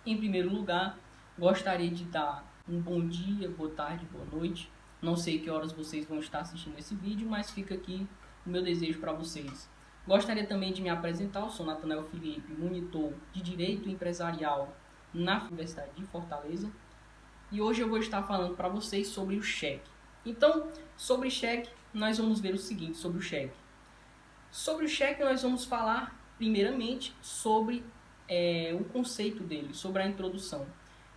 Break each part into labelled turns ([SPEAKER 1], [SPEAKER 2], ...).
[SPEAKER 1] Em primeiro lugar, gostaria de dar um bom dia, boa tarde, boa noite. Não sei que horas vocês vão estar assistindo esse vídeo, mas fica aqui o meu desejo para vocês. Gostaria também de me apresentar, eu sou Nathanael Felipe, monitor de Direito Empresarial na Universidade de Fortaleza. E hoje eu vou estar falando para vocês sobre o cheque. Então, sobre cheque, nós vamos ver o seguinte sobre o cheque. Sobre o cheque, nós vamos falar primeiramente sobre o conceito dele, sobre a introdução.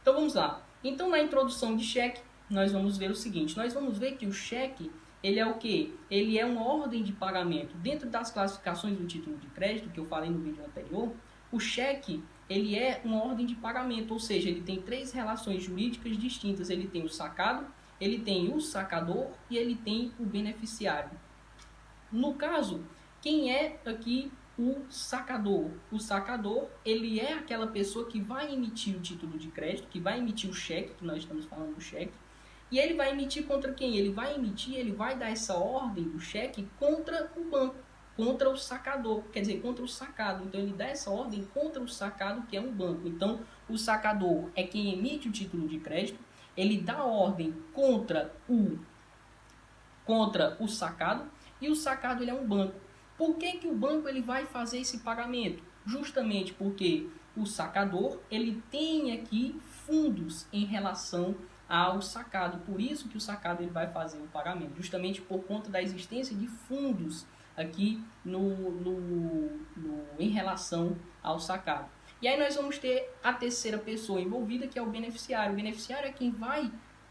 [SPEAKER 1] Então vamos lá. Então na introdução de cheque, nós vamos ver o seguinte. Nós vamos ver que o cheque, ele é o quê? Ele é uma ordem de pagamento. Dentro das classificações do título de crédito, que eu falei no vídeo anterior, o cheque, ele é uma ordem de pagamento, ou seja, ele tem três relações jurídicas distintas. Ele tem o sacado, ele tem o sacador e ele tem o beneficiário. No caso, quem é aqui o sacador? O sacador, ele é aquela pessoa que vai emitir o título de crédito, que vai emitir o cheque, que nós estamos falando do cheque, e ele vai emitir contra quem? Ele vai dar essa ordem do cheque contra o banco, contra o sacador, quer dizer, contra o sacado. Então, ele dá essa ordem contra o sacado, que é um banco. Então, o sacador é quem emite o título de crédito, ele dá ordem contra o sacado, e o sacado ele é um banco. Por que o banco ele vai fazer esse pagamento? Justamente porque o sacador ele tem aqui fundos em relação ao sacado. Por isso que o sacado ele vai fazer o pagamento. Justamente por conta da existência de fundos aqui em relação ao sacado. E aí nós vamos ter a terceira pessoa envolvida, que é o beneficiário. O beneficiário é quem vai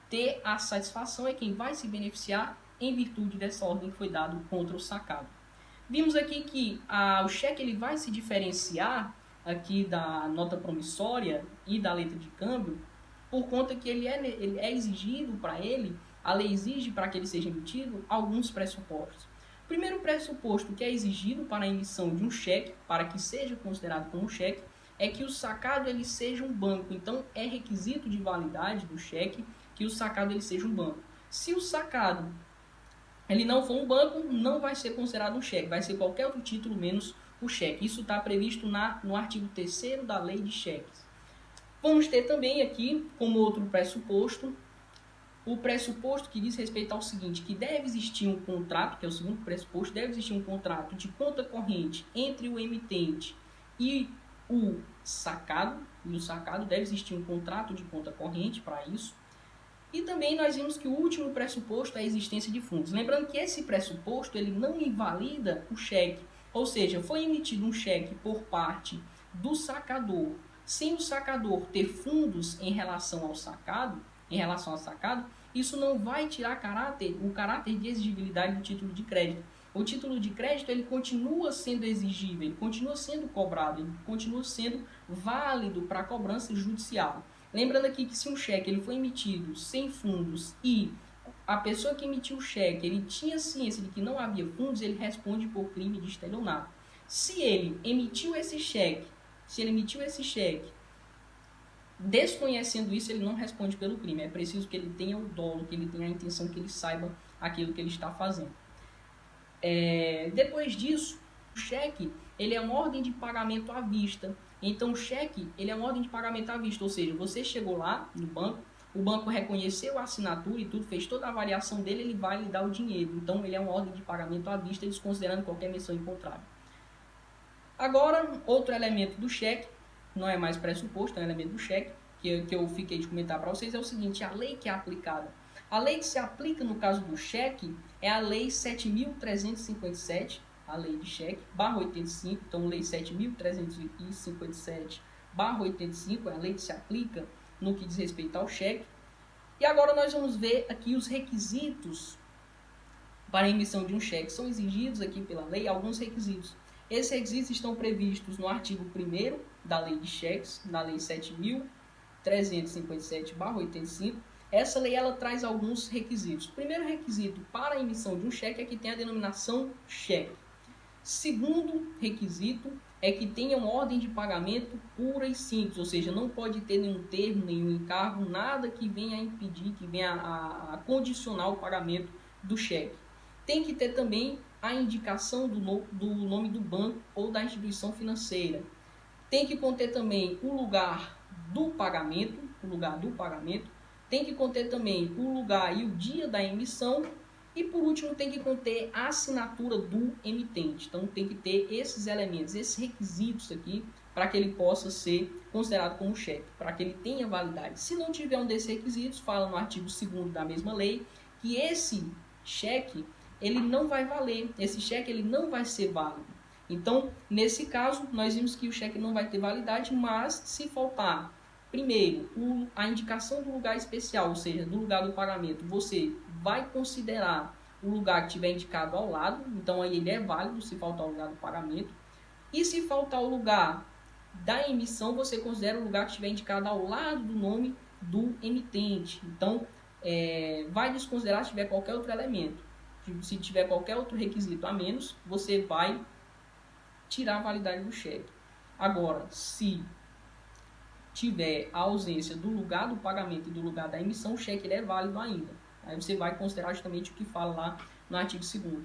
[SPEAKER 1] ter a satisfação, é quem vai se beneficiar em virtude dessa ordem que foi dada contra o sacado. Vimos aqui que o cheque ele vai se diferenciar aqui da nota promissória e da letra de câmbio por conta que ele é exigido para ele, a lei exige para que ele seja emitido alguns pressupostos. O primeiro pressuposto que é exigido para a emissão de um cheque, para que seja considerado como cheque, é que o sacado ele seja um banco. Então, é requisito de validade do cheque que o sacado ele seja um banco. Se o sacado ele não for um banco, não vai ser considerado um cheque, vai ser qualquer outro título menos o cheque. Isso está previsto no artigo 3º da Lei de Cheques. Vamos ter também aqui, como outro pressuposto, o pressuposto que diz respeito ao seguinte, que deve existir um contrato, que é o segundo pressuposto, deve existir um contrato de conta corrente entre o emitente e o sacado, deve existir um contrato de conta corrente para isso. E também nós vimos que o último pressuposto é a existência de fundos. Lembrando que esse pressuposto ele não invalida o cheque. Ou seja, foi emitido um cheque por parte do sacador. Sem o sacador ter fundos em relação ao sacado, isso não vai tirar o caráter de exigibilidade do título de crédito. O título de crédito ele continua sendo exigível, ele continua sendo cobrado, ele continua sendo válido para a cobrança judicial. Lembrando aqui que se um cheque ele foi emitido sem fundos e a pessoa que emitiu o cheque ele tinha ciência de que não havia fundos, ele responde por crime de estelionato. Se ele emitiu esse cheque, desconhecendo isso, ele não responde pelo crime. É preciso que ele tenha o dolo, que ele tenha a intenção, que ele saiba aquilo que ele está fazendo. Depois disso, o cheque ele é uma ordem de pagamento à vista. Então, o cheque ele é uma ordem de pagamento à vista, ou seja, você chegou lá no banco, o banco reconheceu a assinatura e tudo, fez toda a avaliação dele, ele vai lhe dar o dinheiro. Então, ele é uma ordem de pagamento à vista, desconsiderando qualquer menção em contrário. Agora, outro elemento do cheque, não é mais pressuposto, é um elemento do cheque, que eu fiquei de comentar para vocês, é o seguinte, a lei que é aplicada. A lei que se aplica no caso do cheque é a Lei 7.357, a lei de cheque, /85, então lei 7.357, /85, é a lei que se aplica no que diz respeito ao cheque. E agora nós vamos ver aqui os requisitos para a emissão de um cheque. São exigidos aqui pela lei alguns requisitos. Esses requisitos estão previstos no artigo 1º da lei de cheques, na lei 7.357, /85. Essa lei ela traz alguns requisitos. O primeiro requisito para a emissão de um cheque é que tenha a denominação cheque. Segundo requisito é que tenha uma ordem de pagamento pura e simples, ou seja, não pode ter nenhum termo, nenhum encargo, nada que venha a impedir, que venha a condicionar o pagamento do cheque. Tem que ter também a indicação do nome do banco ou da instituição financeira. Tem que conter também o lugar do pagamento, tem que conter também o lugar e o dia da emissão, e por último tem que conter a assinatura do emitente. Então tem que ter esses elementos, esses requisitos aqui, para que ele possa ser considerado como cheque, para que ele tenha validade. Se não tiver um desses requisitos, fala no artigo 2º da mesma lei, que esse cheque ele não vai valer, esse cheque ele não vai ser válido. Então, nesse caso, nós vimos que o cheque não vai ter validade, mas se faltar, primeiro, a indicação do lugar especial, ou seja, do lugar do pagamento, você vai considerar o lugar que tiver indicado ao lado, então aí ele é válido se faltar o lugar do pagamento. E se faltar o lugar da emissão, você considera o lugar que estiver indicado ao lado do nome do emitente. Então, vai desconsiderar se tiver qualquer outro elemento. Se tiver qualquer outro requisito a menos, você vai tirar a validade do cheque. Agora, se tiver a ausência do lugar do pagamento e do lugar da emissão, o cheque ele é válido ainda. Aí você vai considerar justamente o que fala lá no artigo 2º.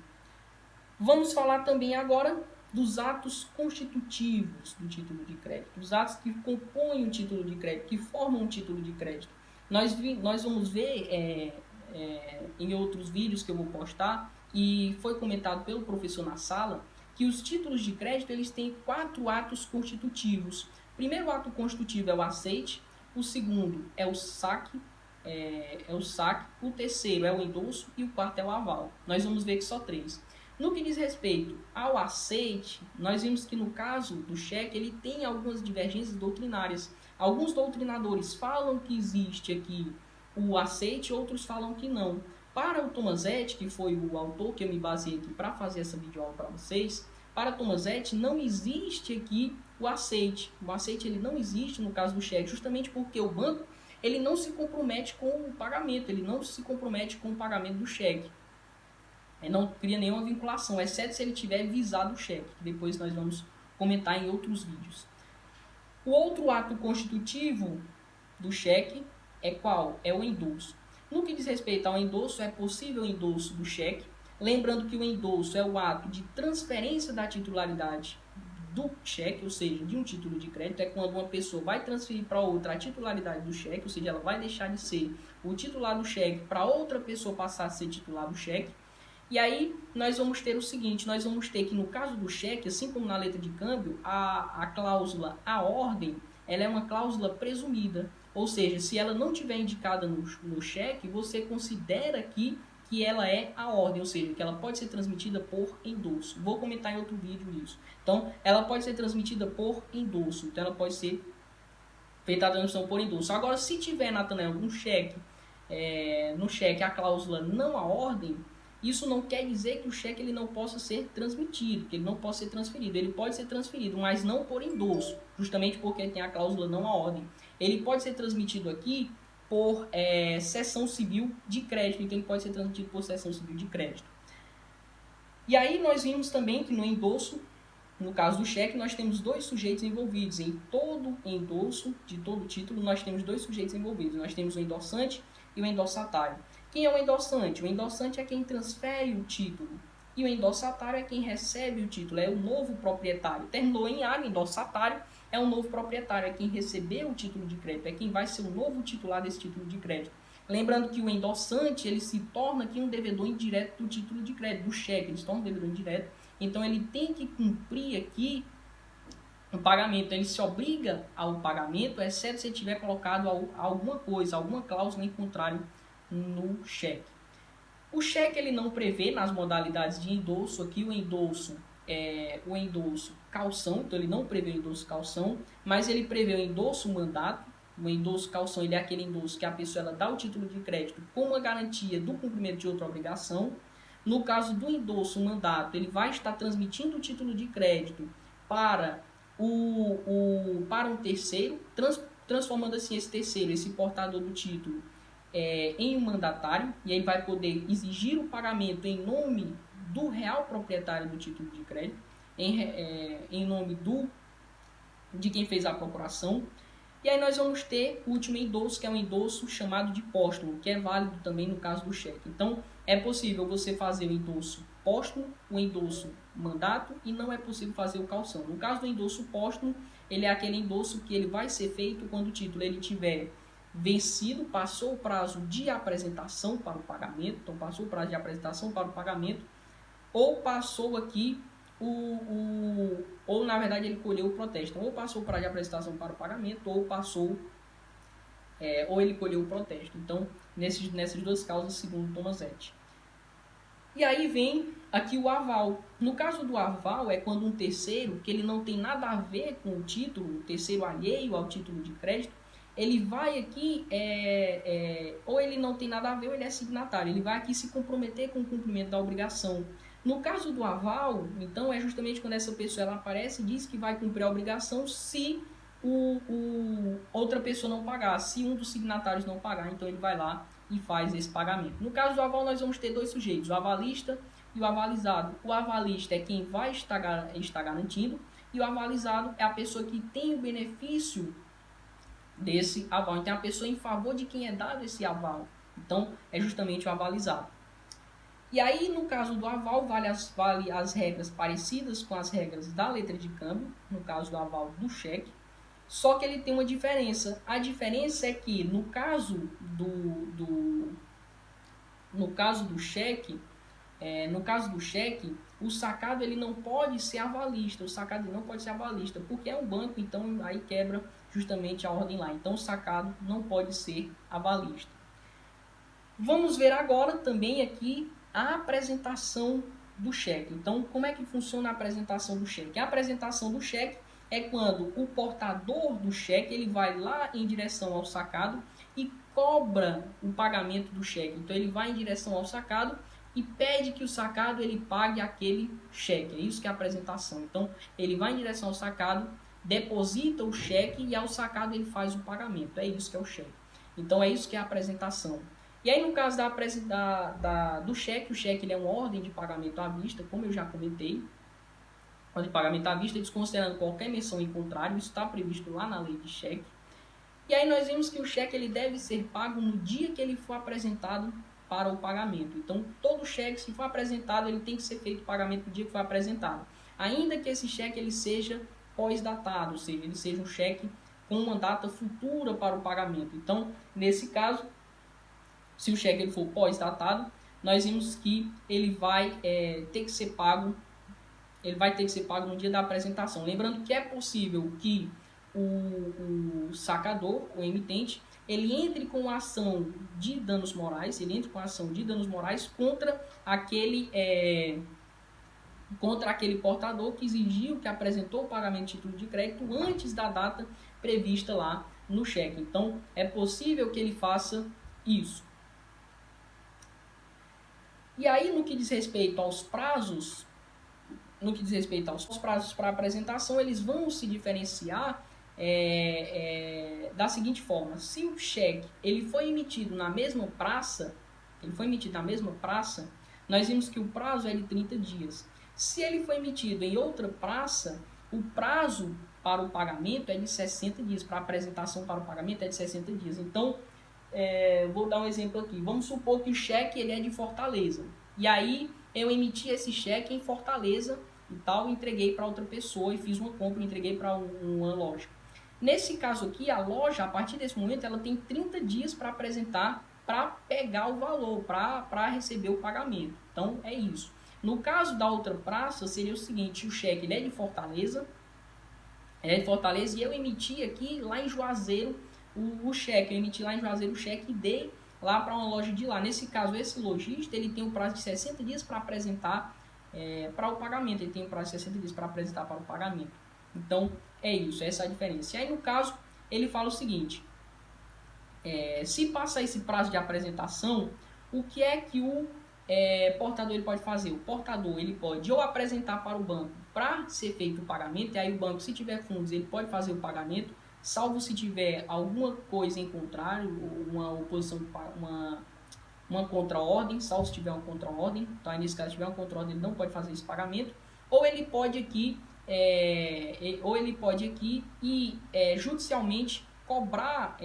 [SPEAKER 1] Vamos falar também agora dos atos constitutivos do título de crédito, os atos que compõem o título de crédito, que formam um título de crédito. Nós vamos ver em outros vídeos que eu vou postar, e foi comentado pelo professor na sala, que os títulos de crédito eles têm 4 atos constitutivos. O primeiro ato constitutivo é o aceite, o segundo é o saque, o terceiro é o endosso e o quarto é o aval. Nós vamos ver que só 3. No que diz respeito ao aceite, nós vimos que no caso do cheque ele tem algumas divergências doutrinárias. Alguns doutrinadores falam que existe aqui o aceite, outros falam que não. Para o Tomazzetti, que foi o autor que eu me baseei aqui para fazer essa videoaula para vocês, para Tomazzetti não existe aqui o aceite. O aceite ele não existe no caso do cheque, justamente porque o banco ele não se compromete com o pagamento, ele não se compromete com o pagamento do cheque. Ele não cria nenhuma vinculação, exceto se ele tiver visado o cheque, que depois nós vamos comentar em outros vídeos. O outro ato constitutivo do cheque é qual? É o endosso. No que diz respeito ao endosso, é possível o endosso do cheque, lembrando que o endosso é o ato de transferência da titularidade do cheque, ou seja, de um título de crédito, é quando uma pessoa vai transferir para outra a titularidade do cheque, ou seja, ela vai deixar de ser o titular do cheque para outra pessoa passar a ser titular do cheque. E aí nós vamos ter o seguinte, nós vamos ter que no caso do cheque, assim como na letra de câmbio, a cláusula a ordem, ela é uma cláusula presumida, ou seja, se ela não tiver indicada no cheque, você considera que ela é a ordem, ou seja, que ela pode ser transmitida por endosso. Vou comentar em outro vídeo isso. Então, ela pode ser transmitida por endosso, então ela pode ser feita a transmissão por endosso. Agora, se tiver, Natanael, no cheque a cláusula não a ordem, isso não quer dizer que o cheque ele não possa ser transmitido, que ele não possa ser transferido. Ele pode ser transferido, mas não por endosso, justamente porque tem a cláusula não a ordem. Ele pode ser transmitido aqui por cessão civil de crédito, então ele pode ser transmitido por cessão civil de crédito. E aí nós vimos também que no endosso, no caso do cheque, nós temos 2 sujeitos envolvidos. Em todo endosso de todo título, nós temos 2 sujeitos envolvidos. Nós temos o endossante e o endossatário. Quem é o endossante? O endossante é quem transfere o título. E o endossatário é quem recebe o título, é o novo proprietário. Terminou em área, endossatário é o novo proprietário, é quem recebeu o título de crédito, é quem vai ser o novo titular desse título de crédito. Lembrando que o endossante, ele se torna aqui um devedor indireto do título de crédito, do cheque, ele se torna um devedor indireto, então ele tem que cumprir aqui o pagamento, ele se obriga ao pagamento, exceto se ele tiver colocado alguma coisa, alguma cláusula em contrário no cheque. O cheque ele não prevê nas modalidades de endosso aqui o endosso calção, então ele não prevê o endosso calção, mas ele prevê o endosso mandato. O endosso calção ele é aquele endosso que a pessoa ela dá o título de crédito com uma garantia do cumprimento de outra obrigação. No caso do endosso mandato, ele vai estar transmitindo o título de crédito para um terceiro, transformando assim esse terceiro, esse portador do título, em um mandatário, e aí vai poder exigir o pagamento em nome do real proprietário do título de crédito, em nome de quem fez a procuração. E aí nós vamos ter o último endosso, que é um endosso chamado de póstumo, que é válido também no caso do cheque. Então, é possível você fazer o endosso póstumo, o endosso mandato, e não é possível fazer o calção. No caso do endosso póstumo, ele é aquele endosso que ele vai ser feito quando o título ele tiver vencido, passou o prazo de apresentação para o pagamento, então passou o prazo de apresentação para o pagamento, ou passou aqui ou na verdade ele colheu o protesto, ou passou o prazo de apresentação para o pagamento, ou passou ou ele colheu o protesto. Então, nessas duas causas, segundo Tomazetti. E aí vem aqui o aval. No caso do aval, é quando um terceiro, que ele não tem nada a ver com o título, um terceiro alheio ao título de crédito, ele vai aqui, ou ele não tem nada a ver, ou ele é signatário. Ele vai aqui se comprometer com o cumprimento da obrigação. No caso do aval, então, é justamente quando essa pessoa ela aparece e diz que vai cumprir a obrigação se outra pessoa não pagar, se um dos signatários não pagar, então ele vai lá e faz esse pagamento. No caso do aval, nós vamos ter dois sujeitos, o avalista e o avalizado. O avalista é quem vai estar garantindo, e o avalizado é a pessoa que tem o benefício desse aval. Então, é a pessoa em favor de quem é dado esse aval. Então, é justamente o avalizado. E aí, no caso do aval, vale as regras parecidas com as regras da letra de câmbio, no caso do aval do cheque, só que ele tem uma diferença. A diferença é que no caso do cheque, o sacado ele não pode ser avalista. O sacado não pode ser avalista, porque é um banco, então aí quebra justamente a ordem lá. Então o sacado não pode ser avalista. Vamos ver agora também aqui a apresentação do cheque. Então, como é que funciona a apresentação do cheque? A apresentação do cheque é quando o portador do cheque ele vai lá em direção ao sacado e cobra o pagamento do cheque. Então, ele vai em direção ao sacado e pede que o sacado ele pague aquele cheque. É isso que é a apresentação. Então, ele vai em direção ao sacado, deposita o cheque e ao sacado ele faz o pagamento. É isso que é o cheque. Então, é isso que é a apresentação. E aí, no caso do cheque, o cheque ele é uma ordem de pagamento à vista, como eu já comentei. Ordem de pagamento à vista, desconsiderando qualquer menção em contrário, isso está previsto lá na lei de cheque. E aí nós vimos que o cheque ele deve ser pago no dia que ele for apresentado para o pagamento. Então, todo cheque, se for apresentado, ele tem que ser feito o pagamento no dia que for apresentado. Ainda que esse cheque ele seja pós-datado, ou seja, ele seja um cheque com uma data futura para o pagamento. Então, nesse caso, se o cheque ele for pós-datado, nós vimos que ele vai ter que ser pago. Ele vai ter que ser pago no dia da apresentação. Lembrando que é possível que o sacador, o emitente, ele entre com a ação de danos morais, contra aquele portador que exigiu, que apresentou o pagamento de título de crédito antes da data prevista lá no cheque. Então, é possível que ele faça isso. E aí, no que diz respeito aos prazos, para apresentação, eles vão se diferenciar da seguinte forma: se o cheque ele foi emitido na mesma praça, nós vimos que o prazo é de 30 dias. Se ele foi emitido em outra praça, o prazo para o pagamento é de 60 dias, para a apresentação para o pagamento é de 60 dias. Então, vou dar um exemplo aqui. Vamos supor que o cheque ele é de Fortaleza. E aí, eu emiti esse cheque em Fortaleza e tal, entreguei para outra pessoa e fiz uma compra e entreguei para uma loja. Nesse caso aqui, a loja, a partir desse momento, ela tem 30 dias para apresentar, para pegar o valor, para receber o pagamento. Então, é isso. No caso da outra praça, seria o seguinte: o cheque ele é de Fortaleza, e eu emiti aqui lá em Juazeiro o cheque. Eu emiti lá em Juazeiro o cheque e dei lá para uma loja de lá. Nesse caso, esse lojista ele tem um prazo de 60 dias para apresentar para o pagamento. Ele tem um prazo de 60 dias para apresentar para o pagamento. Então, é isso, essa é a diferença. E aí, no caso, ele fala o seguinte: se passar esse prazo de apresentação, o que é que o portador ele pode fazer? O portador ele pode ou apresentar para o banco para ser feito o pagamento, e aí o banco, se tiver fundos, ele pode fazer o pagamento, salvo se tiver alguma coisa em contrário, uma oposição, uma contra-ordem, salvo se tiver uma contra-ordem. Então, aí, nesse caso, se tiver uma contra-ordem, ele não pode fazer esse pagamento, ou ele pode aqui, e judicialmente cobrar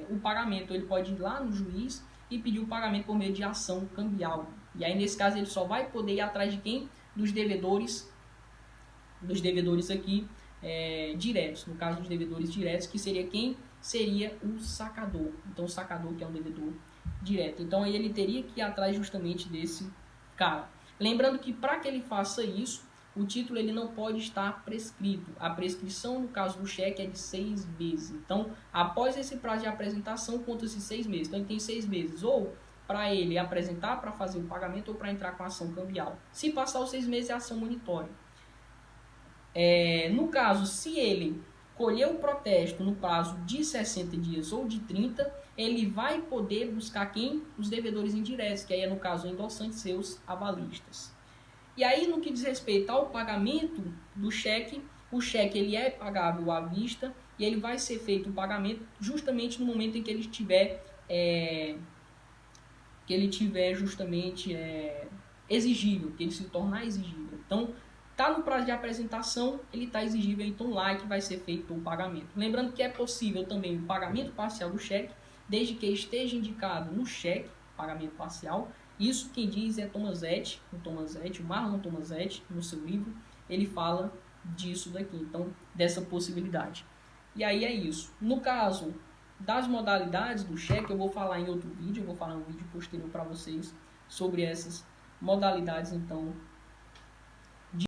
[SPEAKER 1] o pagamento. Ele pode ir lá no juiz e pedir o pagamento por meio de ação cambial. E aí, nesse caso, ele só vai poder ir atrás de quem? Dos devedores aqui diretos. No caso dos devedores diretos, que seria quem? Seria o sacador. Então, o sacador que é um devedor direto. Então, aí ele teria que ir atrás justamente desse cara. Lembrando que para que ele faça isso, o título ele não pode estar prescrito. A prescrição, no caso do cheque, é de 6 meses. Então, após esse prazo de apresentação, conta-se 6 meses. Então, ele tem 6 meses ou para ele apresentar para fazer o pagamento ou para entrar com a ação cambial. Se passar os 6 meses, é ação monitória. No caso, se ele colher o protesto no prazo de 60 dias ou de 30, ele vai poder buscar quem? Os devedores indiretos, que aí é no caso o endossante, seus avalistas. E aí, no que diz respeito ao pagamento do cheque, o cheque ele é pagável à vista e ele vai ser feito o pagamento justamente no momento em que ele estiver justamente exigível, que ele se tornar exigível. Então, está no prazo de apresentação, ele está exigível, então lá é que vai ser feito o pagamento. Lembrando que é possível também o pagamento parcial do cheque, desde que esteja indicado no cheque, pagamento parcial. Isso quem diz é Tomazetti, o Marlon Tomazetti, no seu livro, ele fala disso daqui, então, dessa possibilidade. E aí é isso. No caso das modalidades do cheque, eu vou falar em outro vídeo, eu vou falar em um vídeo posterior para vocês sobre essas modalidades, então,